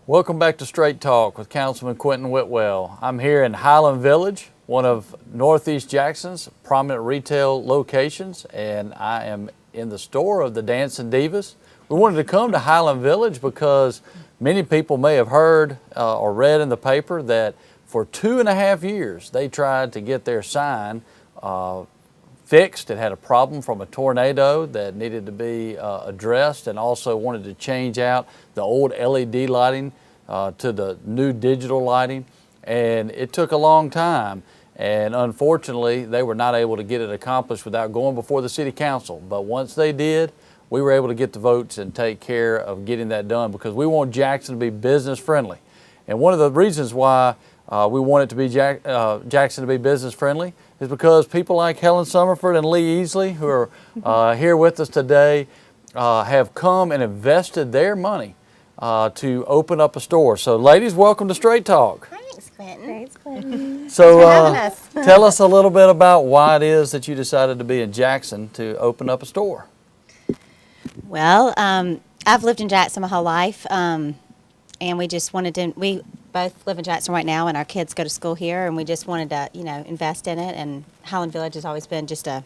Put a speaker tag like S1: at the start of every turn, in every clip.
S1: Welcome back to Straight Talk with Councilman Quentin Whitwell. I'm here in Highland Village, one of Northeast Jackson's prominent retail locations, and I am in the store of the Dancing Divas. We wanted to come to Highland Village because many people may have heard or read in the paper that for 2.5 years they tried to get their sign fixed. It had a problem from a tornado that needed to be addressed, and also wanted to change out the old LED lighting to the new digital lighting, and it took a long time, and unfortunately they were not able to get it accomplished without going before the city council. But once they did, we were able to get the votes and take care of getting that done, because we want Jackson to be business friendly. And one of the reasons why we want it to be Jackson to be business friendly is because people like Helen Summerford and Lee Easley, who are here with us today, have come and invested their money to open up a store. So ladies, welcome to Straight Talk.
S2: Thanks, Quentin.
S3: Thanks, Quentin.
S1: So tell us a little bit about why it is that you decided to be in Jackson to open up a store.
S2: Well, I've lived in Jackson my whole life, and we just wanted to, we both live in Jackson right now, and our kids go to school here, and we just wanted to, invest in it. And Highland Village has always been just a,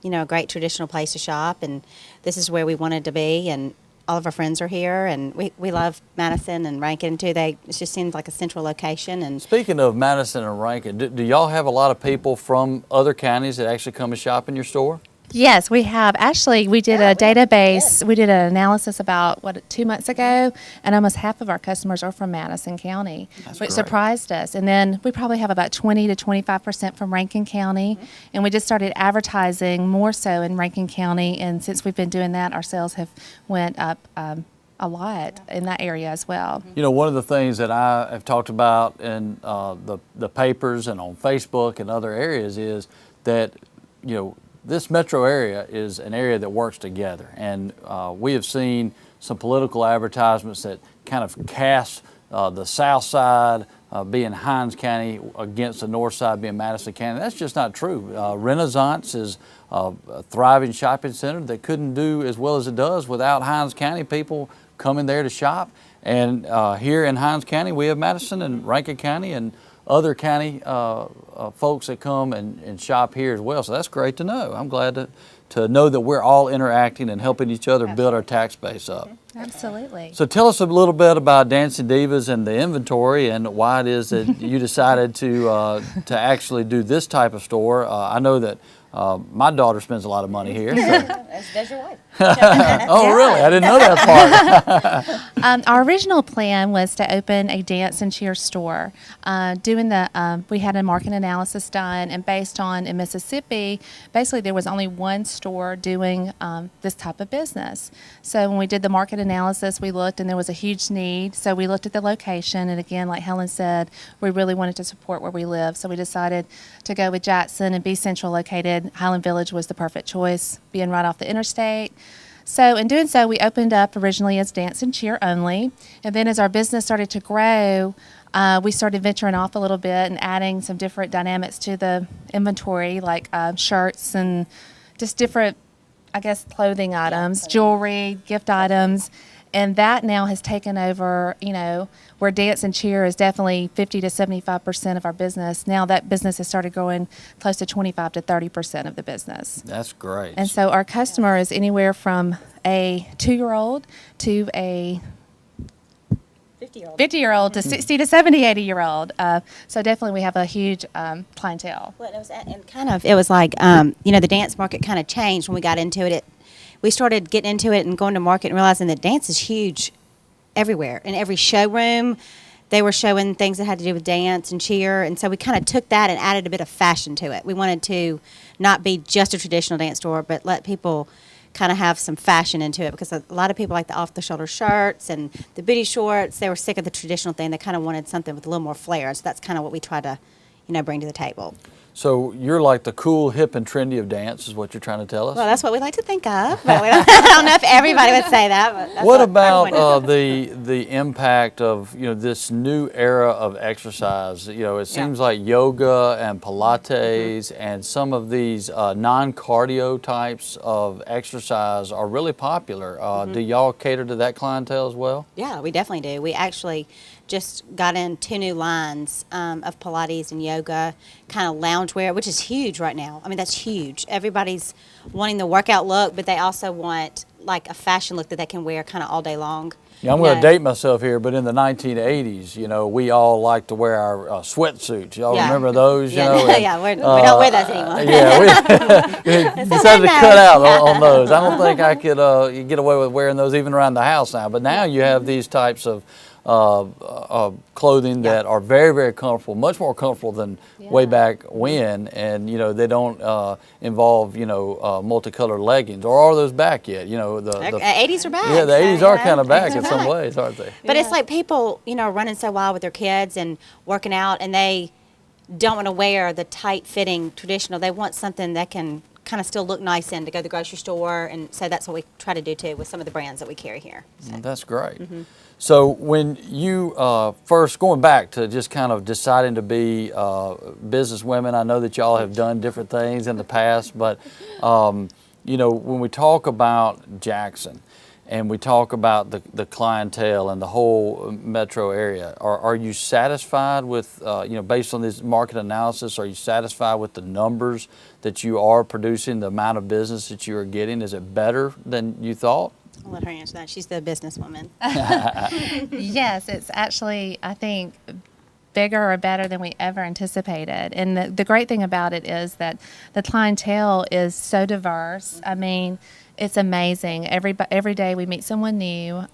S2: a great traditional place to shop, and this is where we wanted to be, and all of our friends are here, and we love Madison and Rankin too. It just seems like a central location. And
S1: speaking of Madison and Rankin, do y'all have a lot of people from other counties that actually come and shop in your store?
S3: Yes, we have. Actually, we did a database. We did an analysis about, 2 months ago, and almost half of our customers are from Madison County, which surprised us. And then we probably have about 20 to 25% from Rankin County, and we just started advertising more so in Rankin County, and since we've been doing that, our sales have went up a lot in that area as well.
S1: You know, one of the things that I have talked about in the papers and on Facebook and other areas is that, this metro area is an area that works together, and we have seen some political advertisements that kind of cast the south side being Hinds County against the north side being Madison County. That's just not true. Renaissance is a thriving shopping center that couldn't do as well as it does without Hinds County people coming there to shop. And here in Hinds County, we have Madison and Rankin County and other county folks that come and shop here as well. So that's great to know. I'm glad to know that we're all interacting and helping each other build our tax base up.
S3: Absolutely.
S1: So tell us a little bit about Dancing Divas and the inventory and why it is that you decided to actually do this type of store. I know that my daughter spends a lot of money here. So.
S2: Does your wife?
S1: Oh, really? I didn't know that part.
S3: Our original plan was to open a dance and cheer store. We had a market analysis done, and based on in Mississippi, basically there was only one store doing this type of business. So when we did the market analysis, we looked, and there was a huge need. So we looked at the location, and again, like Helen said, we really wanted to support where we live. So we decided to go with Jackson and be central located. Highland Village was the perfect choice, being right off the interstate. So in doing so, we opened up originally as dance and cheer only, and then as our business started to grow, we started venturing off a little bit and adding some different dynamics to the inventory, like shirts and just different, clothing items, jewelry, gift items. And that now has taken over, where dance and cheer is definitely 50 to 75% of our business. Now that business has started growing close to 25 to 30% of the business.
S1: That's great.
S3: And so our customer is anywhere from a 2-year-old to a 50-year-old to 60 to 70, 80-year-old. So definitely we have a huge clientele.
S2: Well, it was like, the dance market kind of changed when we got into it. We started getting into it and going to market and realizing that dance is huge everywhere. In every showroom, they were showing things that had to do with dance and cheer. And so we kind of took that and added a bit of fashion to it. We wanted to not be just a traditional dance store, but let people kind of have some fashion into it, because a lot of people like the off-the-shoulder shirts and the booty shorts. They were sick of the traditional thing. They kind of wanted something with a little more flair. So that's kind of what we try to, bring to the table.
S1: So you're like the cool, hip, and trendy of dance, is what you're trying to tell us?
S2: Well, that's what we like to think of. But I don't know if everybody would say that. But that's
S1: What
S2: everyone
S1: about
S2: is.
S1: the impact of this new era of exercise? It seems like yoga and Pilates and some of these non-cardio types of exercise are really popular. Do y'all cater to that clientele as well?
S2: Yeah, we definitely do. We actually just got in 2 new lines of Pilates and yoga, kind of loungewear, which is huge right now. I mean, that's huge. Everybody's wanting the workout look, but they also want like a fashion look that they can wear kind of all day long.
S1: Yeah, I'm going to date myself here, but in the 1980s, we all liked to wear our sweatsuits. Y'all remember those?
S2: Yeah,
S1: And,
S2: we don't wear those anymore.
S1: Yeah, we decided to cut out on those. I don't think I could get away with wearing those even around the house now. But now you have these types of clothing that are very, very comfortable, much more comfortable than way back when, and they don't involve multicolored leggings. Or are those back yet? The
S2: 80s are back.
S1: Yeah, the 80s are kind of back
S2: 80s
S1: in
S2: are
S1: some
S2: back.
S1: ways, aren't they?
S2: But it's like people, are running so wild with their kids and working out, and they don't want to wear the tight-fitting traditional. They want something that can kind of still look nice in to go to the grocery store, and so that's what we try to do too with some of the brands that we carry here. So.
S1: That's great. So when you first, going back to just kind of deciding to be business women, I know that y'all have done different things in the past, but when we talk about Jackson and we talk about the clientele and the whole metro area, are you satisfied with, based on this market analysis, are you satisfied with the numbers that you are producing, the amount of business that you are getting? Is it better than you thought?
S2: I'll let her answer that. She's the businesswoman.
S3: Yes, it's actually, I think, bigger or better than we ever anticipated. And the great thing about it is that the clientele is so diverse. I mean, it's amazing. Every day we meet someone new.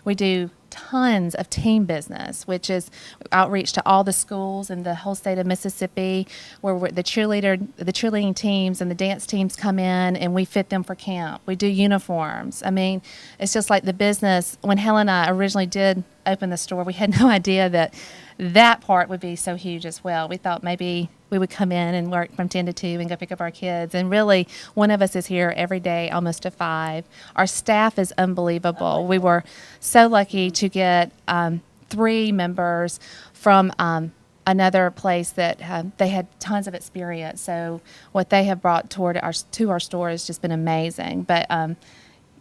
S3: We do tons of team business, which is outreach to all the schools in the whole state of Mississippi, where the cheerleading teams and the dance teams come in and we fit them for camp. We do uniforms. I mean, it's just like the business. When Helen and I originally did open the store, we had no idea that part would be so huge as well. We thought maybe we would come in and work from 10 to 2 and go pick up our kids. And really, one of us is here every day, almost to 5. Our staff is unbelievable. We were so lucky to get 3 members from another place that they had tons of experience. So what they have brought to our store has just been amazing. But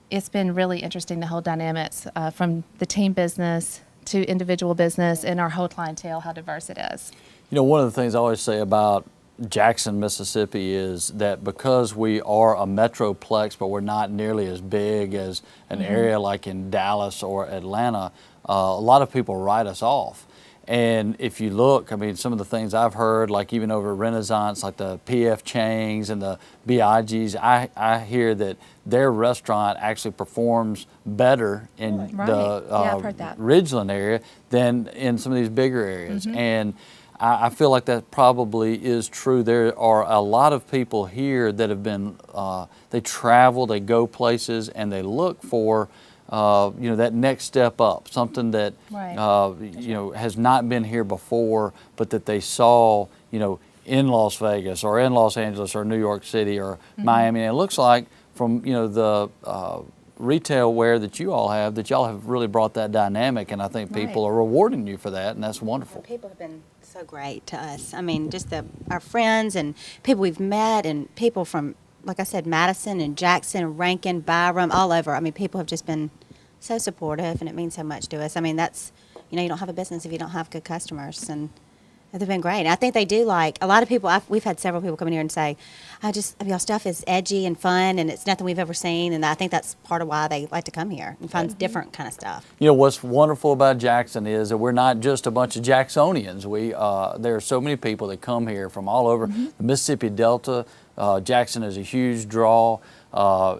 S3: it's been really interesting, the whole dynamics from the team business to individual business and our whole clientele, how diverse it is.
S1: One of the things I always say about Jackson, Mississippi is that because we are a metroplex, but we're not nearly as big as an area like in Dallas or Atlanta, a lot of people write us off. And if you look, I mean, some of the things I've heard, like even over Renaissance, like the P.F. Chang's and the B.I.G.'s, I hear that their restaurant actually performs better in the
S3: I've heard that.
S1: Ridgeland area than in some of these bigger areas. And I feel like that probably is true. There are a lot of people here that have been, they travel, they go places, and they look for that next step up, something that has not been here before, but that they saw, in Las Vegas or in Los Angeles or New York City or Miami. And it looks like from the retail wear that you all have, that y'all have really brought that dynamic, and I think people are rewarding you for that, and that's wonderful.
S2: People have been so great to us. I mean, just our friends and people we've met, and people from, like I said, Madison and Jackson, Rankin, Byram, all over. I mean, people have just been so supportive, and it means so much to us. I mean, that's, you don't have a business if you don't have good customers, and they've been great. And I think they do like, a lot of people, we've had several people come in here and say, y'all stuff is edgy and fun, and it's nothing we've ever seen, and I think that's part of why they like to come here and find different kind of stuff.
S1: What's wonderful about Jackson is that we're not just a bunch of Jacksonians. There are so many people that come here from all over the Mississippi Delta. Jackson is a huge draw.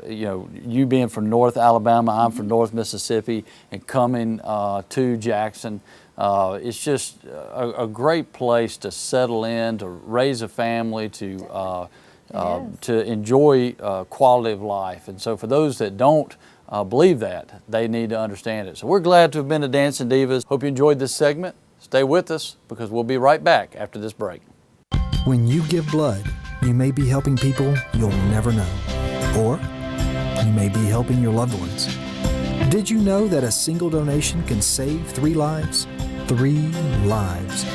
S1: You being from North Alabama, I'm from North Mississippi, and coming to Jackson, it's just a great place to settle in, to raise a family, to enjoy quality of life. And so for those that don't believe that, they need to understand it. So we're glad to have been to Dancing Divas. Hope you enjoyed this segment. Stay with us because we'll be right back after this break.
S4: When you give blood, you may be helping people you'll never know. Or you may be helping your loved ones. Did you know that a single donation can save 3 lives? 3 lives.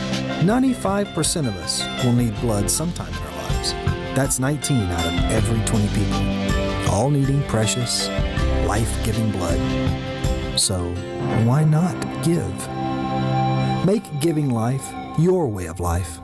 S4: 95% of us will need blood sometime in our lives. That's 19 out of every 20 people, all needing precious, life-giving blood. So why not give? Make giving life your way of life.